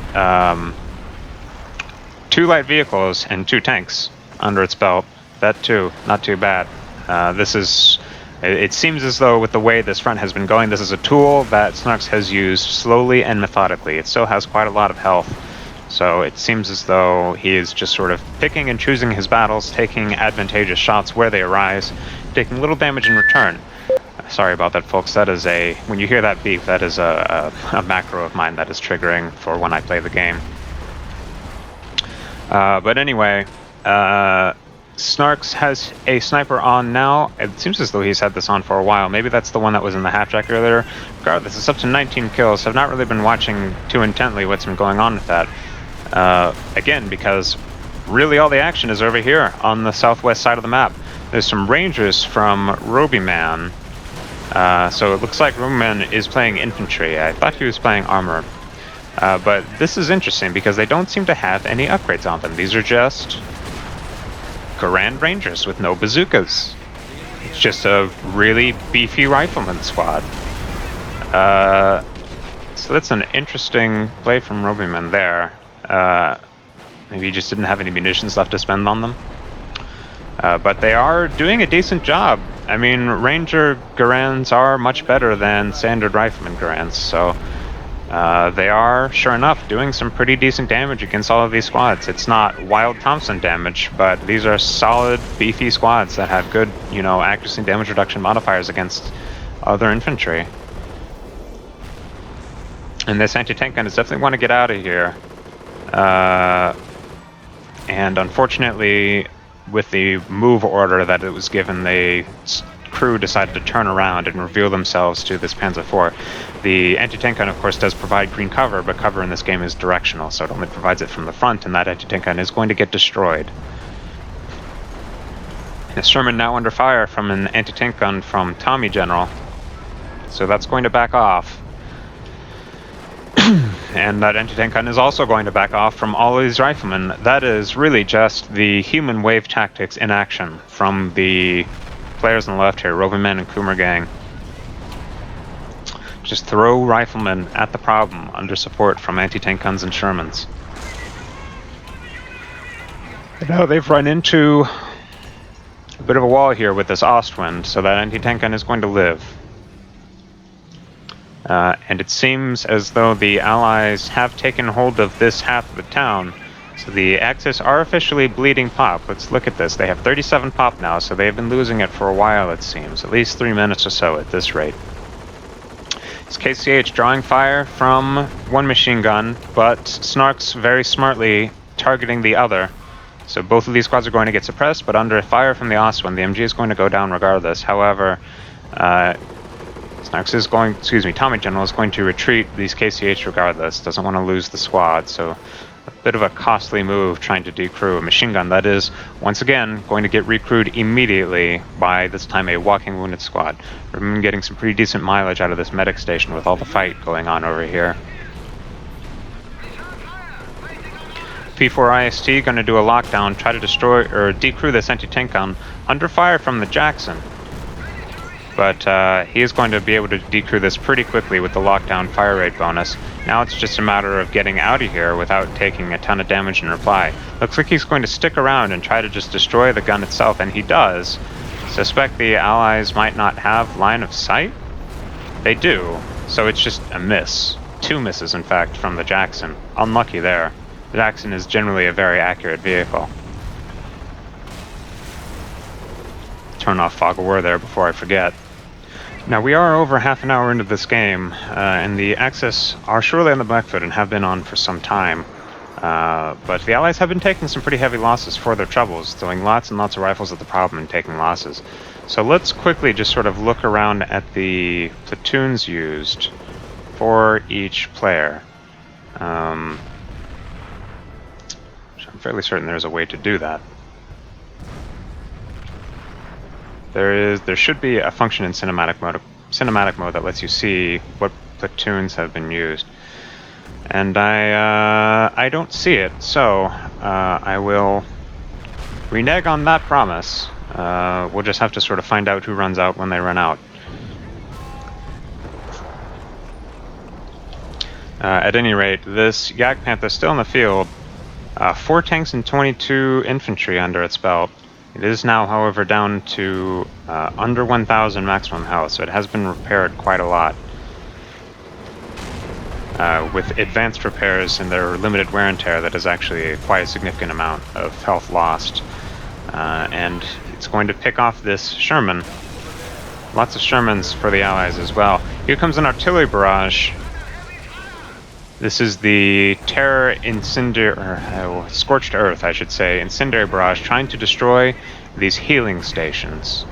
2 light vehicles and 2 tanks under its belt, that too, not too bad. It seems as though with the way this front has been going, this is a tool that Snarks has used slowly and methodically. It still has quite a lot of health. So it seems as though he is just sort of picking and choosing his battles, taking advantageous shots where they arise, taking little damage in return. Sorry about that, folks. That is when you hear that beep, that is a macro of mine that is triggering for when I play the game. But anyway, Snarks has a sniper on now. It seems as though he's had this on for a while. Maybe that's the one that was in the half-track earlier. Regardless, it's up to 19 kills. I've not really been watching too intently what's been going on with that. Again, because really all the action is over here on the southwest side of the map. There's some rangers from Robyman. So it looks like Robyman is playing infantry. I thought he was playing armor. But this is interesting because they don't seem to have any upgrades on them. These are just Garand Rangers with no bazookas. It's just a really beefy rifleman squad. So that's an interesting play from Robyman there. Maybe he just didn't have any munitions left to spend on them. But they are doing a decent job. I mean, Ranger Garands are much better than standard Rifleman Garands, so they are, sure enough, doing some pretty decent damage against all of these squads. It's not Wild Thompson damage, but these are solid, beefy squads that have good, you know, accuracy and damage reduction modifiers against other infantry. And this anti-tank gun is definitely want to get out of here. And unfortunately, with the move order that it was given, the crew decided to turn around and reveal themselves to this Panzer IV. The anti-tank gun, of course, does provide green cover, but cover in this game is directional, so it only provides it from the front, and that anti-tank gun is going to get destroyed. The Sherman now under fire from an anti-tank gun from Tommy General, so that's going to back off. And that anti-tank gun is also going to back off from all of these riflemen. That is really just the human wave tactics in action from the players on the left here, Robyman and Coomer Gang. Just throw riflemen at the problem under support from anti-tank guns and Shermans. And now they've run into a bit of a wall here with this Ostwind, so that anti-tank gun is going to live. And it seems as though the Allies have taken hold of this half of the town. So the Axis are officially bleeding pop. Let's look at this. They have 37 pop now, so they've been losing it for a while, it seems. At least 3 minutes or so at this rate. It's KCH drawing fire from one machine gun, but Snark's very smartly targeting the other. So both of these squads are going to get suppressed, but under fire from the Ostwind, the MG is going to go down regardless. However, Snarks is going, Tommy General is going to retreat these KCH regardless. Doesn't want to lose the squad, so a bit of a costly move trying to decrew a machine gun that is, once again, going to get recrewed immediately by, this time, a walking wounded squad. We're getting some pretty decent mileage out of this medic station with all the fight going on over here. P4 IST going to do a lockdown, try to destroy or decrew this anti-tank gun under fire from the Jackson. But he is going to be able to decrew this pretty quickly with the lockdown fire rate bonus. Now it's just a matter of getting out of here without taking a ton of damage in reply. Looks like he's going to stick around and try to just destroy the gun itself, and he does. Suspect the Allies might not have line of sight? They do, so it's just a miss. 2 misses, in fact, from the Jackson. Unlucky there. The Jackson is generally a very accurate vehicle. Turn off Fog of War there before I forget. Now we are over half an hour into this game, and the Axis are surely on the back foot and have been on for some time. But the Allies have been taking some pretty heavy losses for their troubles, throwing lots and lots of rifles at the problem and taking losses. So let's quickly just sort of look around at the platoons used for each player. I'm fairly certain there's a way to do that. There should be a function in cinematic mode that lets you see what platoons have been used, and I don't see it, so I will renege on that promise. We'll just have to sort of find out who runs out when they run out. At any rate, this Yak Panther is still in the field. 4 tanks and 22 infantry under its belt. It is now, however, down to under 1,000 maximum health, so it has been repaired quite a lot. With advanced repairs and their limited wear and tear, that is actually quite a significant amount of health lost. And it's going to pick off this Sherman. Lots of Shermans for the Allies as well. Here comes an artillery barrage. This is the Terror Scorched Earth, I should say, incendiary barrage, trying to destroy these healing stations.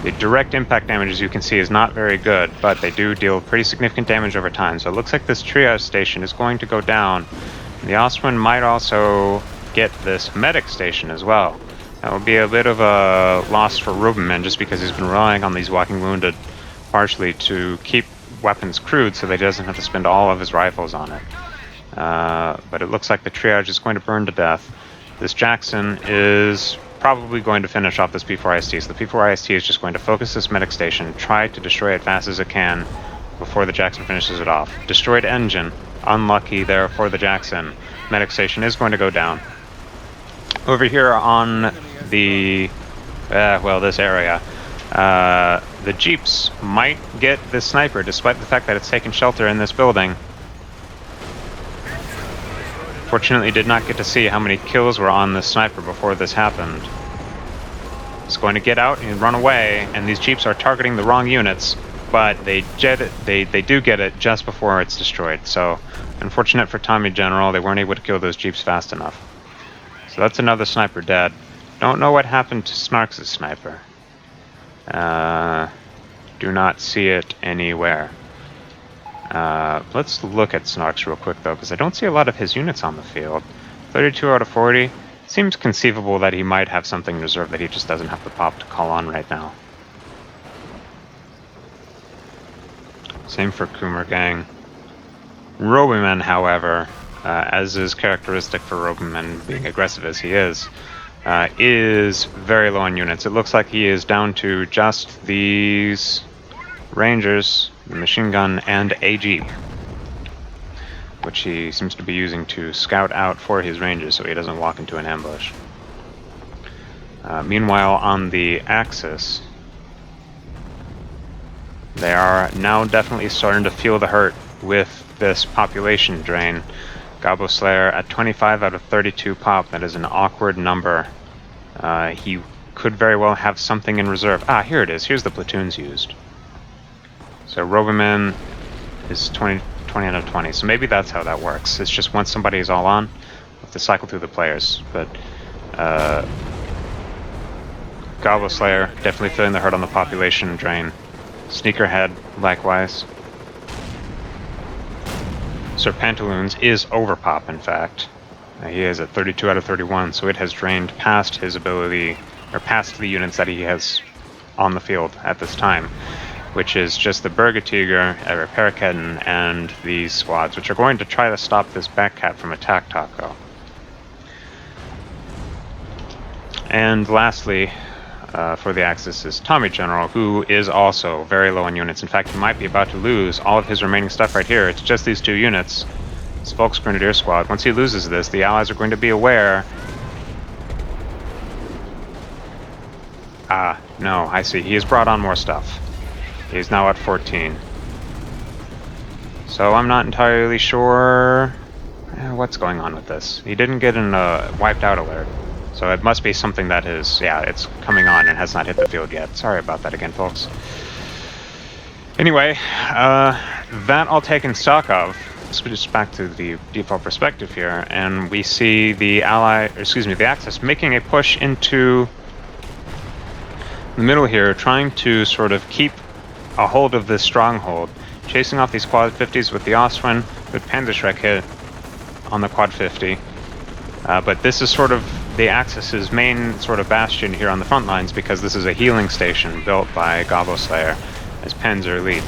The direct impact damage, as you can see, is not very good, but they do deal pretty significant damage over time. So it looks like this triage station is going to go down. The Ostwind might also get this medic station as well. That would be a bit of a loss for Rubenman, just because he's been relying on these walking wounded partially to keep weapons crewed so that he doesn't have to spend all of his rifles on it. But it looks like the triage is going to burn to death. This Jackson is probably going to finish off this P4IST. So the P4IST is just going to focus this medic station, try to destroy it fast as it can before the Jackson finishes it off. Destroyed engine, unlucky there for the Jackson. Medic station is going to go down. Over here on the, this area, the Jeeps might get this sniper, despite the fact that it's taken shelter in this building. Fortunately, did not get to see how many kills were on this sniper before this happened. It's going to get out and run away, and these Jeeps are targeting the wrong units, but they do get it just before it's destroyed. So, unfortunate for Tommy General, they weren't able to kill those Jeeps fast enough. So that's another sniper dead. Don't know what happened to Snarks' sniper. Do not see it anywhere. Let's look at Snarks real quick, though, because I don't see a lot of his units on the field. 32 out of 40. Seems conceivable that he might have something in reserve that he just doesn't have the pop to call on right now. Same for Coomer Gang. Robyman, however, as is characteristic for Robyman, being aggressive as he is very low on units. It looks like he is down to just these Rangers, the machine gun, and a Jeep, which he seems to be using to scout out for his Rangers so he doesn't walk into an ambush. Meanwhile, on the Axis, they are now definitely starting to feel the hurt with this population drain. Gobbo Slayer at 25 out of 32 pop. That is an awkward number. He could very well have something in reserve. Ah, here it is. Here's the platoons used. So Robyman is 20 out of 20. So maybe that's how that works. It's just once somebody is all on, you have to cycle through the players. But Gobbo Slayer definitely feeling the hurt on the population drain. Sneakerhead, likewise. Sir Pantaloons is overpop, in fact. He is at 32 out of 31, so it has drained past his ability, or past the units that he has on the field at this time, which is just the Burger-Tiger, Paraketten, and these squads, which are going to try to stop this Batcat from attack Taco. And lastly, for the Axis is Tommy General, who is also very low on units. In fact, he might be about to lose all of his remaining stuff right here. It's just these two units. This Volks Grenadier Squad. Once he loses this, the Allies are going to be aware. Ah, no, I see. He has brought on more stuff. He's now at 14. So I'm not entirely sure what's going on with this. He didn't get an wiped out alert. So it must be something that is, yeah, it's coming on and has not hit the field yet. Sorry about that again, folks. Anyway, that all taken stock of, let's switch back to the default perspective here, and we see the the Axis making a push into the middle here, trying to sort of keep a hold of this stronghold, chasing off these quad 50s with the Ostwind, with Panzerschreck hit on the quad 50. But this is sort of the Axis's main sort of bastion here on the front lines, because this is a healing station built by Gobbo Slayer as Panzer lead.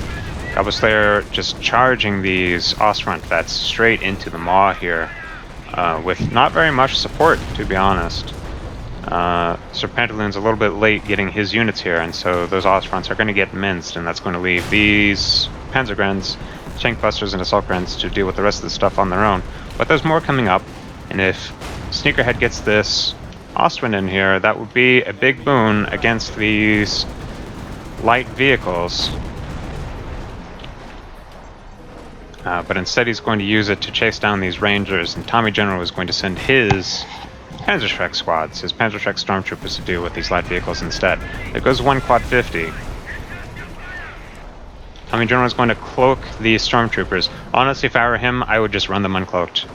Gobbo Slayer just charging these Ostfront vets straight into the maw here, with not very much support, to be honest. Sir Pantaloon's a little bit late getting his units here, and so those Ostfronts are going to get minced, and that's going to leave these Panzergrens, Shankbusters, and Assault Grens to deal with the rest of the stuff on their own. But there's more coming up, and if Sneakerhead gets this Ostwind in here, that would be a big boon against these light vehicles. But instead he's going to use it to chase down these Rangers, and Tommy General is going to send his Panzerschreck squads, his Panzerschreck stormtroopers, to deal with these light vehicles instead. There goes one quad 50. Tommy General is going to cloak these stormtroopers. Honestly, if I were him, I would just run them uncloaked.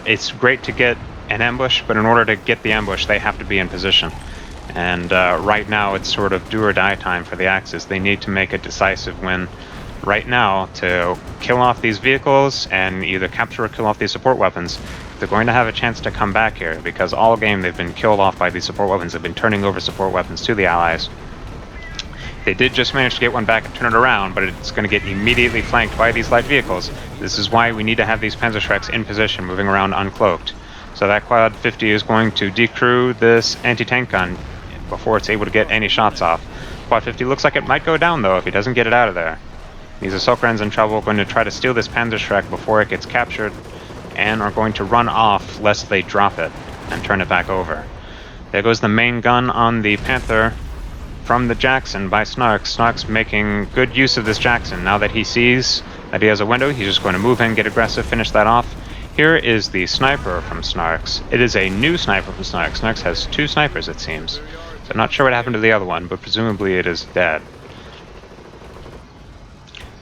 It's great to get an ambush, but in order to get the ambush, they have to be in position. And right now, it's sort of do or die time for the Axis. They need to make a decisive win right now to kill off these vehicles and either capture or kill off these support weapons. If they're going to have a chance to come back here, because all game they've been killed off by these support weapons. They've been turning over support weapons to the allies. They did just manage to get one back and turn it around, but it's going to get immediately flanked by these light vehicles. This is why we need to have these Panzerschrecks in position, moving around uncloaked. So that Quad 50 is going to decrew this anti-tank gun before it's able to get any shots off. Quad 50 looks like it might go down, though, if he doesn't get it out of there. These Assaultgrens in trouble, going to try to steal this Panzerschreck before it gets captured, and are going to run off lest they drop it and turn it back over. There goes the main gun on the Panther from the Jackson by Snarks. Snarks making good use of this Jackson. Now that he sees that he has a window, he's just going to move in, get aggressive, finish that off. Here is the sniper from Snarks. It is a new sniper from Snarks. Snarks has 2 snipers, it seems. So I'm not sure what happened to the other one, but presumably it is dead.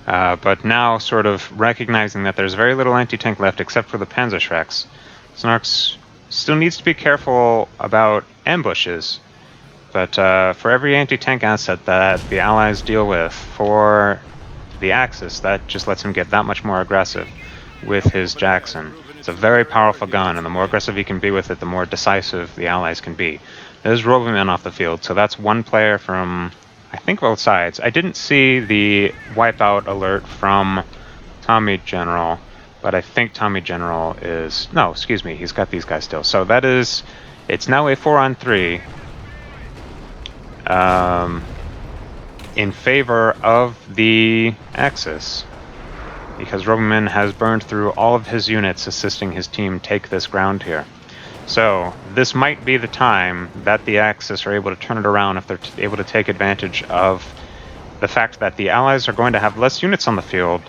But now, sort of recognizing that there's very little anti-tank left except for the Panzerschrecks, Snarks still needs to be careful about ambushes. But for every anti-tank asset that the allies deal with for the Axis, that just lets him get that much more aggressive with his Jackson. It's a very powerful gun, and the more aggressive he can be with it, the more decisive the allies can be. There's Roboman off the field, so that's one player from, I think, both sides. I didn't see the wipeout alert from Tommy General, but I think Tommy General is... No, excuse me, he's got these guys still. So that is... It's now a 4-on-3 in favor of the Axis, because Roboman has burned through all of his units assisting his team take this ground here. So this might be the time that the Axis are able to turn it around if they're able to take advantage of the fact that the Allies are going to have less units on the field,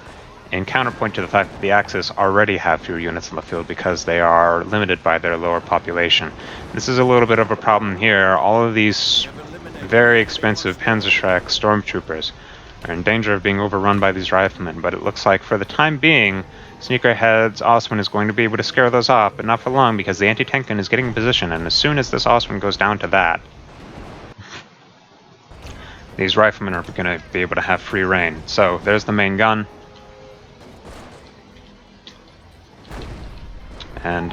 in counterpoint to the fact that the Axis already have fewer units on the field because they are limited by their lower population. This is a little bit of a problem here. All of these very expensive Panzerschreck stormtroopers are in danger of being overrun by these riflemen, but it looks like for the time being, Sneakerhead's Osman is going to be able to scare those off, but not for long, because the anti-tank gun is getting in position, and as soon as this Osman goes down to that, these riflemen are going to be able to have free reign. So there's the main gun. And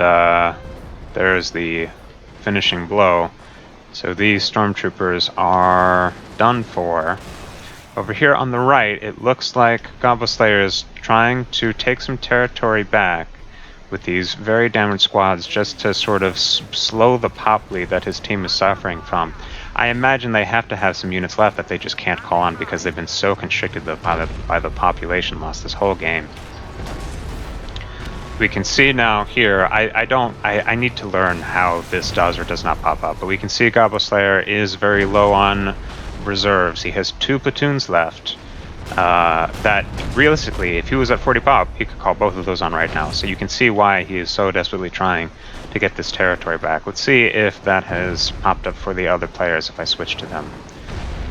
there's the finishing blow. So these stormtroopers are done for. Over here on the right, it looks like Goblet Slayer is trying to take some territory back with these very damaged squads just to sort of slow the pop lead that his team is suffering from. I imagine they have to have some units left that they just can't call on because they've been so constricted by the population loss this whole game. We can see now here, I need to learn how this does or does not pop up, but we can see Goblet Slayer is very low on reserves. He has 2 platoons left that realistically, if he was at 40 pop, he could call both of those on right now. So you can see why he is so desperately trying to get this territory back. Let's see if that has popped up for the other players if I switch to them.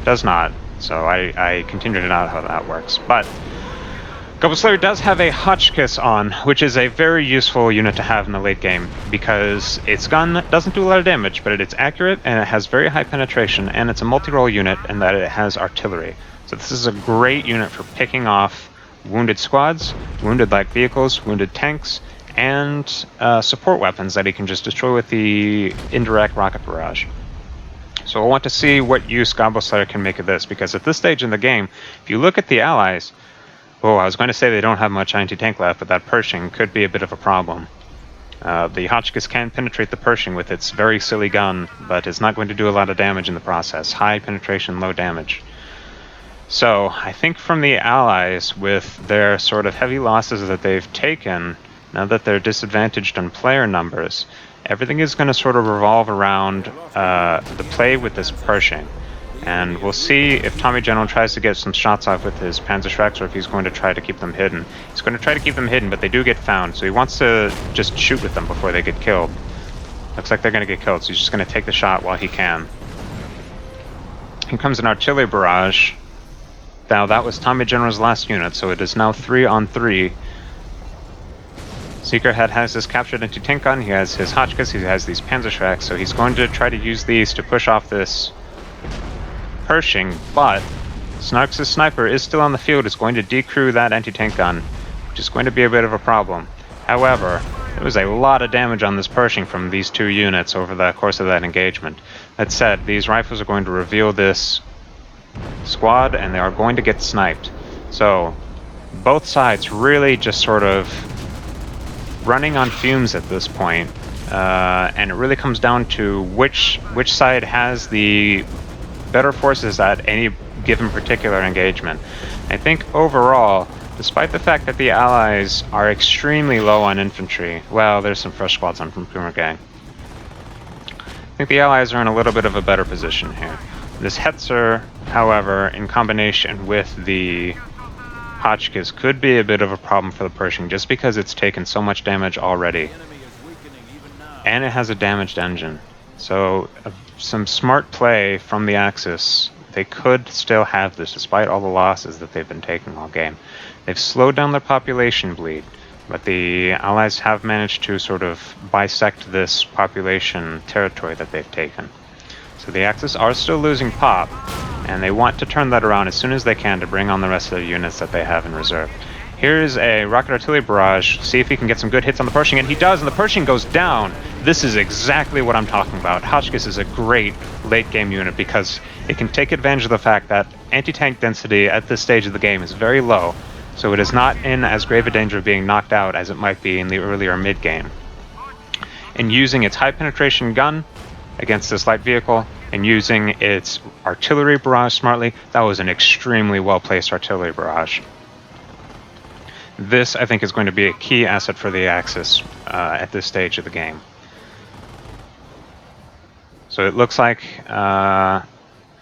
It does not, so I continue to know how that works. But Goblet Slayer does have a Hotchkiss on, which is a very useful unit to have in the late game, because its gun doesn't do a lot of damage, but it's accurate, and it has very high penetration, and it's a multi-role unit in that it has artillery. So this is a great unit for picking off wounded squads, wounded light vehicles, wounded tanks, and support weapons that he can just destroy with the indirect rocket barrage. So I want to see what use Goblet Slayer can make of this, because at this stage in the game, if you look at the allies, oh, I was going to say they don't have much anti-tank left, but that Pershing could be a bit of a problem. The Hotchkiss can penetrate the Pershing with its very silly gun, but it's not going to do a lot of damage in the process. High penetration, low damage. So I think from the Allies, with their sort of heavy losses that they've taken, now that they're disadvantaged on player numbers, everything is going to sort of revolve around the play with this Pershing. And we'll see if Tommy General tries to get some shots off with his Panzerschrecks or if he's going to try to keep them hidden. He's going to try to keep them hidden, but they do get found, so he wants to just shoot with them before they get killed. Looks like they're going to get killed, so he's just going to take the shot while he can. Here comes an artillery barrage. Now that was Tommy General's last unit, so it is now 3-on-3. Seekerhead has his captured anti-tank gun, he has his Hotchkiss, he has these Panzerschrecks, so he's going to try to use these to push off this Pershing, but Snarks' sniper is still on the field, is going to decrew that anti-tank gun, which is going to be a bit of a problem. However, There was a lot of damage on this Pershing from these two units over the course of that engagement. That said, these rifles are going to reveal this squad, and they are going to get sniped. So, both sides really just sort of running on fumes at this point. And it really comes down to which side has the better forces at any given particular engagement. I think overall, despite the fact that the Allies are extremely low on infantry, well, there's some fresh squads on from Kummergang. I think the Allies are in a little bit of a better position here. This Hetzer, however, in combination with the Hotchkiss, could be a bit of a problem for the Pershing just because it's taken so much damage already. And it has a damaged engine. So some smart play from the Axis. They could still have this despite all the losses that they've been taking all game. They've slowed down their population bleed, but the Allies have managed to sort of bisect this population territory that they've taken. So the Axis are still losing pop, and they want to turn that around as soon as they can to bring on the rest of the units that they have in reserve. Here's a rocket artillery barrage. See if he can get some good hits on the Pershing, and he does, and the Pershing goes down. This is exactly what I'm talking about. Hotchkiss is a great late-game unit because it can take advantage of the fact that anti-tank density at this stage of the game is very low, so it is not in as grave a danger of being knocked out as it might be in the earlier mid-game. And using its high-penetration gun against this light vehicle, and using its artillery barrage smartly, that was an extremely well-placed artillery barrage. This, I think, is going to be a key asset for the Axis at this stage of the game. So it looks like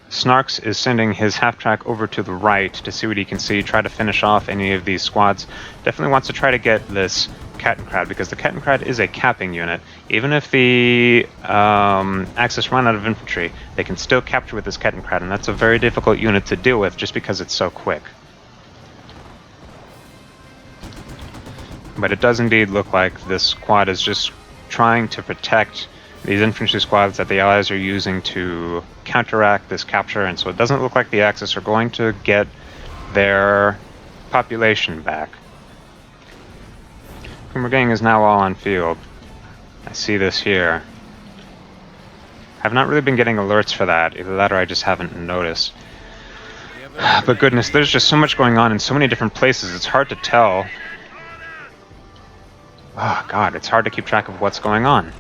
Snarks is sending his half-track over to the right to see what he can see, try to finish off any of these squads. Definitely wants to try to get this Kettenkrad, because the Kettenkrad is a capping unit. Even if the Axis run out of infantry, they can still capture with this Kettenkrad, and that's a very difficult unit to deal with just because it's so quick. But it does indeed look like this squad is just trying to protect these infantry squads that the Allies are using to counteract this capture, and so it doesn't look like the Axis are going to get their population back. Kummergang is now all on field. I see this here. I've not really been getting alerts for that. Either that or I just haven't noticed. But goodness, there's just so much going on in so many different places, it's hard to tell. Oh god, it's hard to keep track of what's going on.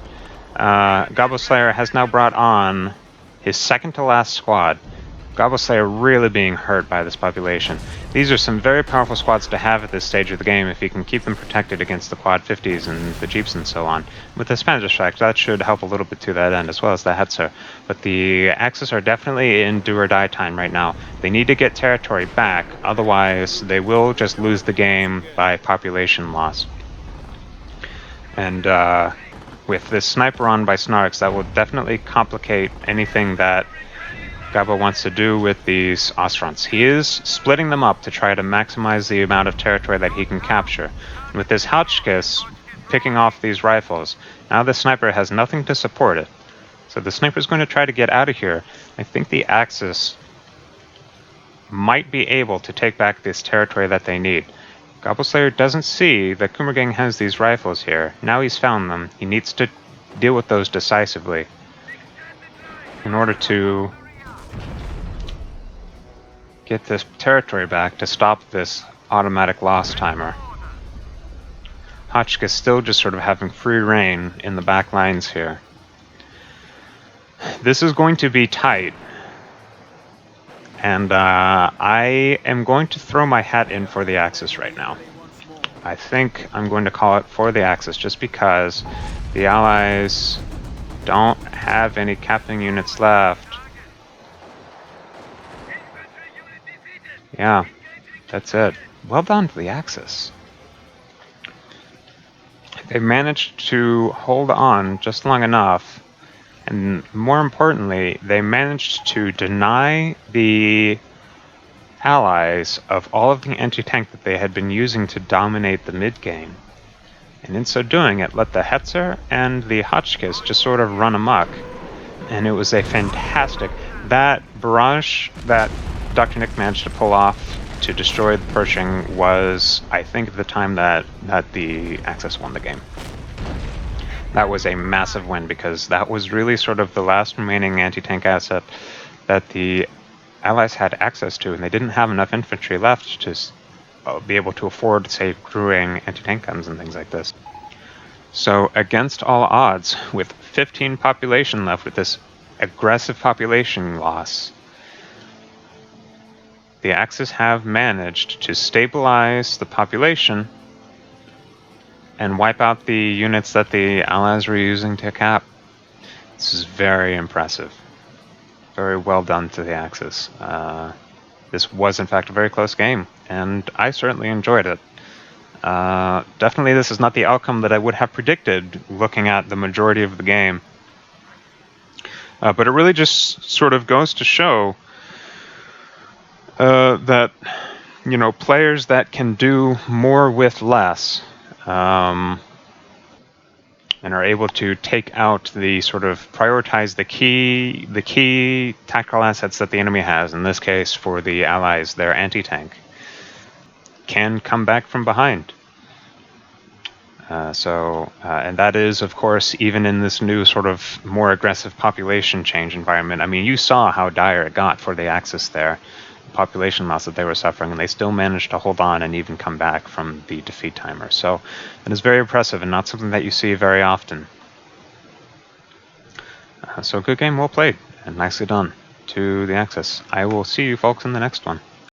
Gobbo Slayer has now brought on his second to last squad. Gobbo Slayer really being hurt by this population. These are some very powerful squads to have at this stage of the game if you can keep them protected against the Quad 50s and the Jeeps and so on. With the Spanish effect, that should help a little bit to that end, as well as the Hetzer. But the Axis are definitely in do or die time right now. They need to get territory back, otherwise they will just lose the game by population loss. And with this sniper on by Snarks, that will definitely complicate anything that Gobbo wants to do with these Ostrons. He is splitting them up to try to maximize the amount of territory that he can capture. And with this Hotchkiss picking off these rifles, now the sniper has nothing to support it. So the sniper is going to try to get out of here. I think the Axis might be able to take back this territory that they need. Gobbo Slayer doesn't see that Kummergang has these rifles here. Now he's found them. He needs to deal with those decisively in order to get this territory back to stop this automatic loss timer. Hotchkiss still just sort of having free reign in the back lines here. This is going to be tight. And I am going to throw my hat in for the Axis right now. I think I'm going to call it for the Axis just because the Allies don't have any capping units left. Yeah, that's it. Well done to the Axis. They managed to hold on just long enough. And more importantly, they managed to deny the Allies of all of the anti-tank that they had been using to dominate the mid-game. And in so doing, it let the Hetzer and the Hotchkiss just sort of run amok. And it was a fantastic... That barrage that Dr. Nick managed to pull off to destroy the Pershing was, I think, the time that the Axis won the game. That was a massive win because that was really sort of the last remaining anti-tank asset that the Allies had access to, and they didn't have enough infantry left to be able to afford, say, crewing anti-tank guns and things like this. So against all odds, with 15 population left, with this aggressive population loss, the Axis have managed to stabilize the population and wipe out the units that the Allies were using to cap. This is very impressive. Very well done to the Axis. This was, in fact, a very close game, and I certainly enjoyed it. Definitely this is not the outcome that I would have predicted looking at the majority of the game. But it really just sort of goes to show that, you know, players that can do more with less and are able to take out the sort of prioritize the key tactical assets that the enemy has, in this case for the Allies, their anti-tank, can come back from behind. And that is, of course, even in this new sort of more aggressive population change environment. I mean, you saw how dire it got for the Axis there, the population loss that they were suffering, and they still managed to hold on and even come back from the defeat timer. So it is very impressive and not something that you see very often. So good game, well played, and nicely done to the Axis. I will see you folks in the next one.